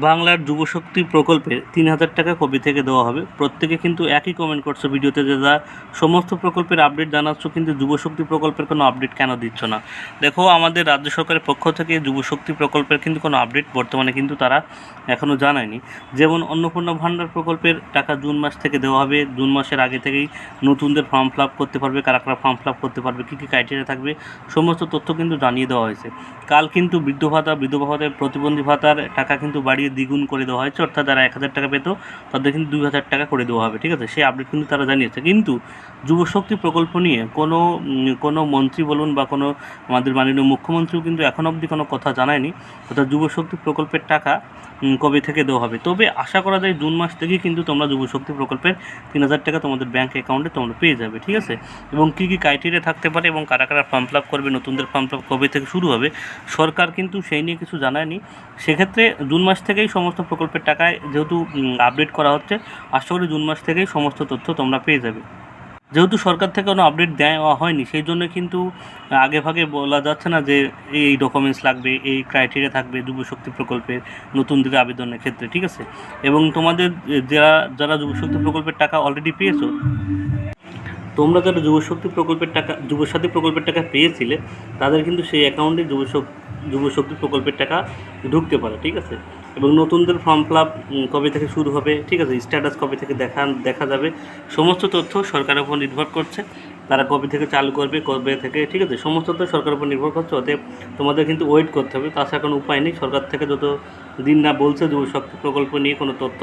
বাংলার যুবশক্তি প্রকল্পের ৩,০০০ টাকা কবে থেকে দেওয়া হবে? প্রত্যেকে কিন্তু একই কমেন্ট করছো ভিডিওতে যে দাদা সমস্ত প্রকল্পের আপডেট জানাচ্ছ কিন্তু যুবশক্তি প্রকল্পের কোনো আপডেট কেন দিচ্ছ না? দেখো, আমাদের রাজ্য সরকারের পক্ষ থেকে যুবশক্তি প্রকল্পের কিন্তু কোনো আপডেট বর্তমানে কিন্তু তারা এখনও জানায়নি। যেমন অন্নপূর্ণা ভাণ্ডার প্রকল্পের টাকা জুন মাস থেকে দেওয়া হবে। জুন মাসের আগে থেকেই নতুনদের ফর্ম ফিল আপ করতে পারবে, কারা কারা ফর্ম ফিল আপ করতে পারবে, কী কী ক্রাইটেরিয়া থাকবে, সমস্ত তথ্য কিন্তু জানিয়ে দেওয়া হয়েছে। কাল কিন্তু বৃদ্ধ ভাতা, বিধবা ভাতা, প্রতিবন্ধী ভাতার টাকা কিন্তু বাড়িয়ে দ্বিগুণ করে দেওয়া হয়েছে। অর্থাৎ যারা ১,০০০ টাকা পেত তাদের কিন্তু ২,০০০ টাকা করে দেওয়া হবে। ঠিক আছে, সেই আপডেট কিন্তু তারা জানিয়েছে। কিন্তু যুবশক্তি প্রকল্প নিয়ে কোনো মন্ত্রী বলুন বা কোনো আমাদের মাননীয় মুখ্যমন্ত্রীও কিন্তু এখন অবধি কোনো কথা জানায়নি। অর্থাৎ যুবশক্তি প্রকল্পের টাকা কবে থেকে দেওয়া হবে। তবে আশা করা যায় জুন মাস থেকেই কিন্তু তোমরা যুবশক্তি প্রকল্পের ৩,০০০ টাকা তোমাদের ব্যাঙ্ক অ্যাকাউন্টে তোমরা পেয়ে যাবে। ঠিক আছে, এবং কী কী ক্রাইটেরিয়া থাকতে পারে এবং কারা কারা ফর্ম ফিল আপ করবে, নতুনদের ফর্ম ফিল আপ কবে থেকে শুরু হবে, সরকার কিন্তু সেই নিয়ে কিছু জানায়নি। সেক্ষেত্রে জুন মাস থেকেই সমস্ত প্রকল্পের টাকায় যেহেতু আপডেট করা হচ্ছে, আশা করি জুন মাস থেকেই সমস্ত তথ্য তোমরা পেয়ে যাবে। যেহেতু সরকার থেকে কোনো আপডেট দেওয়া হয়নি, সেই জন্য কিন্তু আগেভাগে বলা যাচ্ছে না যে এই ডকুমেন্টস লাগবে, এই ক্রাইটেরিয়া থাকবে যুবশক্তি প্রকল্পের নতুনদের আবেদনের ক্ষেত্রে। ঠিক আছে, এবং তোমাদের যারা যুবশক্তি প্রকল্পের টাকা অলরেডি পেয়েছো, তোমরা যারা যুবসাথী প্রকল্পের টাকা পেয়েছিলে তাদের কিন্তু সেই অ্যাকাউন্টে যুবশক্তি প্রকল্পের টাকা ঢুকতে পারে। ঠিক আছে, এবং নতুনদের ফর্ম ফিল আপ কবে থেকে শুরু হবে, ঠিক আছে, স্ট্যাটাস কবে থেকে দেখা যাবে, সমস্ত তথ্য সরকারের উপর নির্ভর করছে। তারা কবে থেকে চালু করবে, কবে থেকে, ঠিক আছে, সমস্ত তথ্য সরকারের উপর নির্ভর করছে। অতএব তোমাদের কিন্তু ওয়েট করতে হবে, তাছাড়া কোনো উপায় নেই। সরকার থেকে যত দিন না বলছে যুবশক্তি প্রকল্প নিয়ে কোনো তথ্য,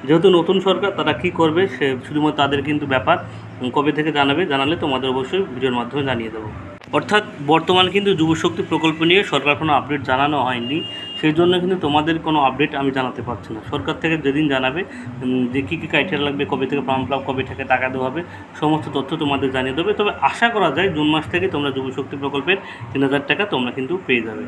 যেহেতু নতুন সরকার, তারা কী করবে সে শুধুমাত্র তাদের কিন্তু ব্যাপার। কবে থেকে জানালে তোমাদের অবশ্যই ভিডিওর মাধ্যমে জানিয়ে দেবো। অর্থাৎ বর্তমানে কিন্তু যুবশক্তি প্রকল্প নিয়ে সরকার কোনো আপডেট জানানো হয়নি, সেই জন্য কিন্তু তোমাদের কোনো আপডেট আমি জানাতে পারছি না। সরকার থেকে যেদিন জানাবে যে কী কী ক্রাইটেরিয়া লাগবে, কবে থেকে ফর্ম ফিল আপ, কবে থেকে টাকা দেওয়া হবে, সমস্ত তথ্য তোমাদের জানিয়ে দেবে। তবে আশা করা যায় জুন মাস থেকে তোমরা যুবশক্তি প্রকল্পের ৩,০০০ টাকা তোমরা কিন্তু পেয়ে যাবে।